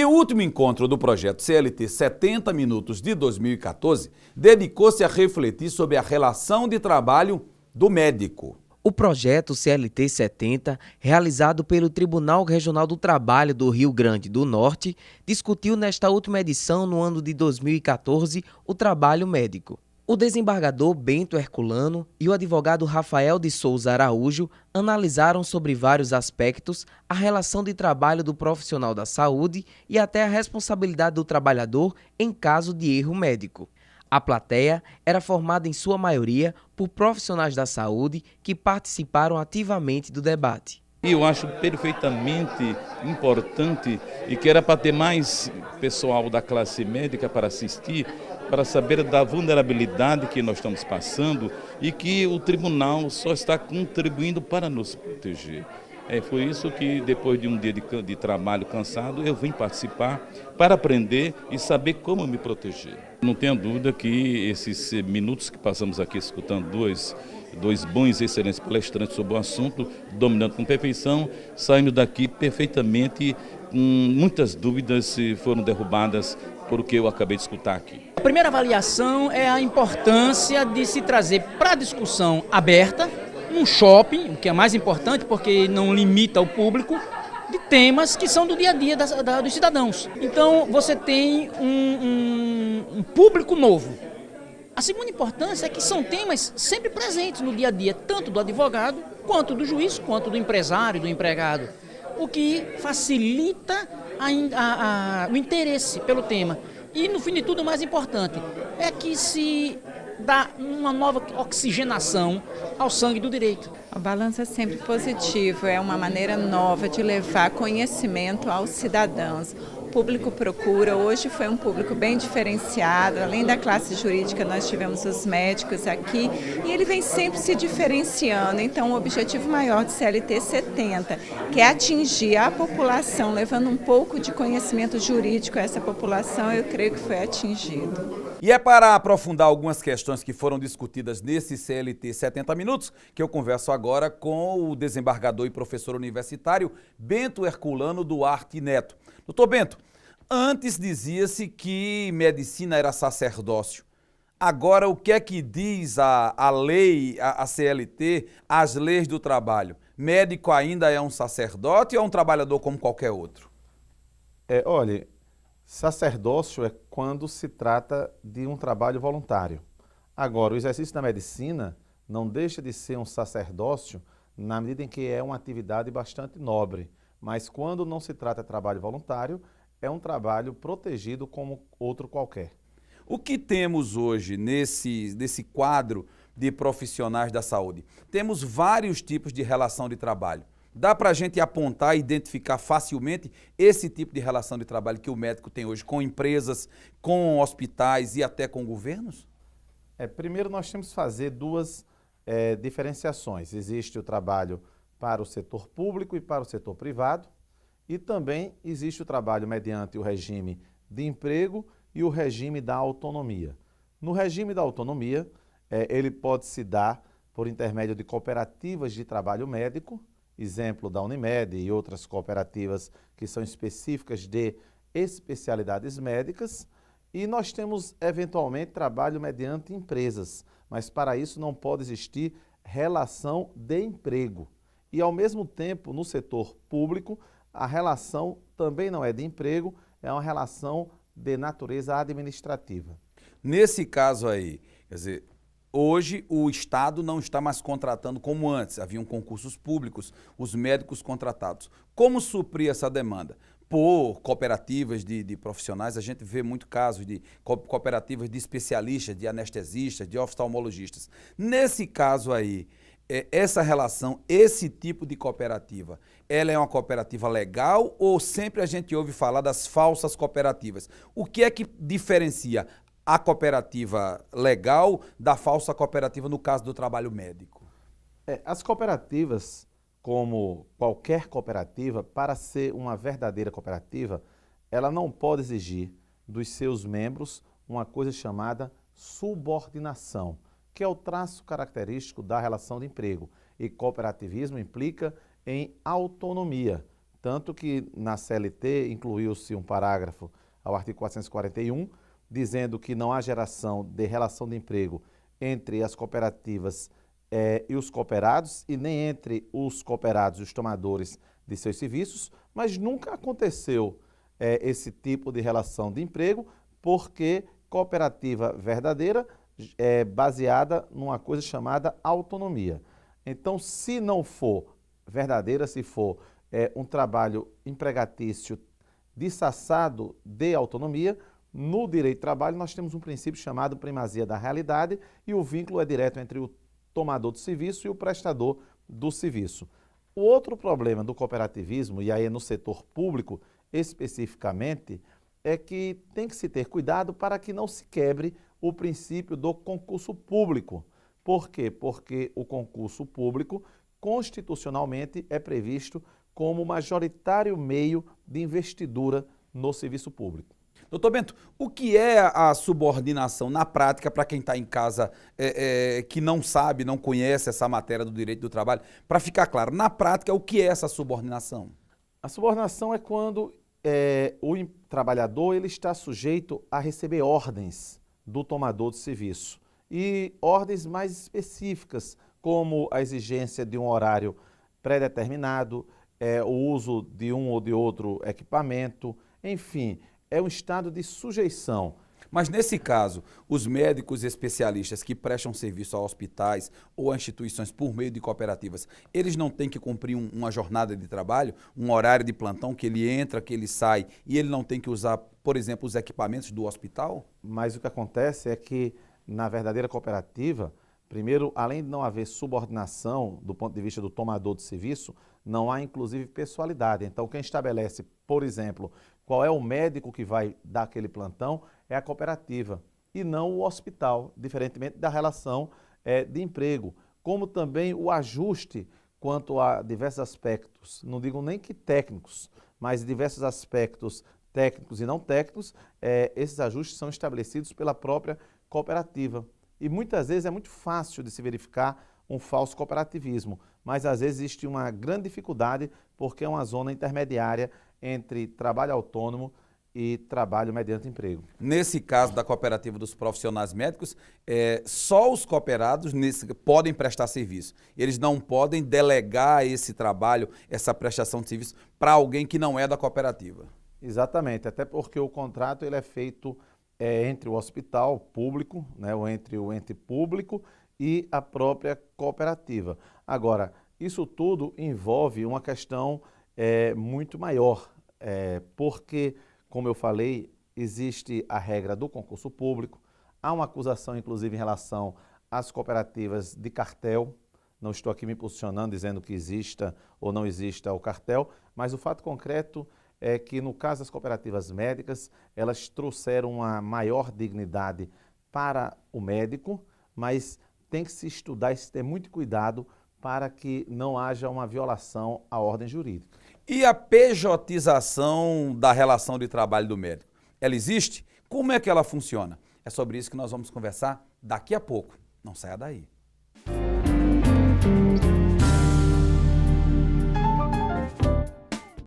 E o último encontro do projeto CLT 70 Minutos de 2014 dedicou-se a refletir sobre a relação de trabalho do médico. O projeto CLT 70, realizado pelo Tribunal Regional do Trabalho do Rio Grande do Norte, discutiu nesta última edição, no ano de 2014, o trabalho médico. O desembargador Bento Herculano e o advogado Rafael de Souza Araújo analisaram sobre vários aspectos a relação de trabalho do profissional da saúde e até a responsabilidade do trabalhador em caso de erro médico. A plateia era formada em sua maioria por profissionais da saúde que participaram ativamente do debate. Eu acho perfeitamente importante e que era para ter mais pessoal da classe médica para assistir, para saber da vulnerabilidade que nós estamos passando e que o tribunal só está contribuindo para nos proteger. Foi isso que, depois de um dia de trabalho cansado, eu vim participar para aprender e saber como me proteger. Não tenho dúvida que esses minutos que passamos aqui escutando dois bons e excelentes palestrantes sobre o assunto, dominando com perfeição, saindo daqui perfeitamente com muitas dúvidas foram derrubadas por o que eu acabei de escutar aqui. A primeira avaliação é a importância de se trazer para a discussão aberta, num shopping, o que é mais importante porque não limita o público, de temas que são do dia a dia dos cidadãos. Então você tem um público novo. A segunda importância é que são temas sempre presentes no dia a dia, tanto do advogado, quanto do juiz, quanto do empresário, do empregado, o que facilita o interesse pelo tema. E no fim de tudo, o mais importante é que se dá uma nova oxigenação ao sangue do direito. O balanço é sempre positivo, é uma maneira nova de levar conhecimento aos cidadãos. O público procura, hoje foi um público bem diferenciado, além da classe jurídica nós tivemos os médicos aqui e ele vem sempre se diferenciando, então o objetivo maior do CLT 70, que é atingir a população, levando um pouco de conhecimento jurídico a essa população, eu creio que foi atingido. E é para aprofundar algumas questões que foram discutidas nesse CLT 70 Minutos que eu converso agora com o desembargador e professor universitário Bento Herculano Duarte Neto. Doutor Bento, antes dizia-se que medicina era sacerdócio. Agora, o que é que diz a lei, a CLT, as leis do trabalho? Médico ainda é um sacerdote ou é um trabalhador como qualquer outro? Olha, sacerdócio é quando se trata de um trabalho voluntário. Agora, o exercício da medicina não deixa de ser um sacerdócio na medida em que é uma atividade bastante nobre. Mas quando não se trata de trabalho voluntário, é um trabalho protegido como outro qualquer. O que temos hoje nesse quadro de profissionais da saúde? Temos vários tipos de relação de trabalho. Dá para a gente apontar e identificar facilmente esse tipo de relação de trabalho que o médico tem hoje com empresas, com hospitais e até com governos? Primeiro nós temos que fazer duas diferenciações. Existe o trabalho para o setor público e para o setor privado e também existe o trabalho mediante o regime de emprego e o regime da autonomia. No regime da autonomia, ele pode se dar por intermédio de cooperativas de trabalho médico, exemplo da Unimed e outras cooperativas que são específicas de especialidades médicas, e nós temos eventualmente trabalho mediante empresas, mas para isso não pode existir relação de emprego. E ao mesmo tempo, no setor público, a relação também não é de emprego, é uma relação de natureza administrativa. Nesse caso aí, quer dizer, hoje o Estado não está mais contratando como antes, haviam concursos públicos, os médicos contratados. Como suprir essa demanda? Por cooperativas de profissionais, a gente vê muito casos de cooperativas de especialistas, de anestesistas, de oftalmologistas. Nesse caso aí, essa relação, esse tipo de cooperativa, ela é uma cooperativa legal ou sempre a gente ouve falar das falsas cooperativas? O que é que diferencia a cooperativa legal da falsa cooperativa no caso do trabalho médico? As cooperativas, como qualquer cooperativa, para ser uma verdadeira cooperativa, ela não pode exigir dos seus membros uma coisa chamada subordinação, que é o traço característico da relação de emprego. E cooperativismo implica em autonomia, Tanto que na CLT incluiu-se um parágrafo ao artigo 441, dizendo que não há geração de relação de emprego entre as cooperativas e os cooperados, e nem entre os cooperados e os tomadores de seus serviços, mas nunca aconteceu esse tipo de relação de emprego, porque cooperativa verdadeira é baseada numa coisa chamada autonomia. Então, se não for verdadeira, se for um trabalho empregatício disfarçado de autonomia, no direito do trabalho nós temos um princípio chamado primazia da realidade e o vínculo é direto entre o tomador do serviço e o prestador do serviço. O outro problema do cooperativismo, e aí é no setor público especificamente, é que tem que se ter cuidado para que não se quebre o princípio do concurso público. Por quê? Porque o concurso público constitucionalmente é previsto como majoritário meio de investidura no serviço público. Doutor Bento, o que é a subordinação na prática para quem está em casa que não sabe, não conhece essa matéria do direito do trabalho? Para ficar claro, na prática, o que é essa subordinação? A subordinação é quando o trabalhador ele está sujeito a receber ordens do tomador de serviço e ordens mais específicas, como a exigência de um horário pré-determinado, o uso de um ou de outro equipamento, enfim, é um estado de sujeição. Mas nesse caso, os médicos especialistas que prestam serviço a hospitais ou a instituições por meio de cooperativas, eles não têm que cumprir uma jornada de trabalho, um horário de plantão que ele entra, que ele sai e ele não tem que usar, por exemplo, os equipamentos do hospital? Mas o que acontece é que na verdadeira cooperativa, primeiro, além de não haver subordinação do ponto de vista do tomador de serviço, não há inclusive pessoalidade. Então quem estabelece, por exemplo, qual é o médico que vai dar aquele plantão é a cooperativa e não o hospital, diferentemente da relação de emprego. Como também o ajuste quanto a diversos aspectos, não digo nem que técnicos, mas diversos aspectos técnicos e não técnicos, esses ajustes são estabelecidos pela própria cooperativa. E muitas vezes é muito fácil de se verificar um falso cooperativismo, mas às vezes existe uma grande dificuldade porque é uma zona intermediária entre trabalho autônomo e trabalho mediante emprego. Nesse caso da cooperativa dos profissionais médicos, só os cooperados podem prestar serviço. Eles não podem delegar esse trabalho, essa prestação de serviço para alguém que não é da cooperativa. Exatamente, até porque o contrato ele é feito entre o hospital público, né, ou entre o ente público e a própria cooperativa. Agora, isso tudo envolve uma questão muito maior, porque, como eu falei, existe a regra do concurso público, há uma acusação, inclusive, em relação às cooperativas de cartel. Não estou aqui me posicionando dizendo que exista ou não exista o cartel, mas o fato concreto é que, no caso das cooperativas médicas, elas trouxeram uma maior dignidade para o médico, mas tem que se estudar e se ter muito cuidado para que não haja uma violação à ordem jurídica. E a pejotização da relação de trabalho do médico? Ela existe? Como é que ela funciona? É sobre isso que nós vamos conversar daqui a pouco. Não saia daí.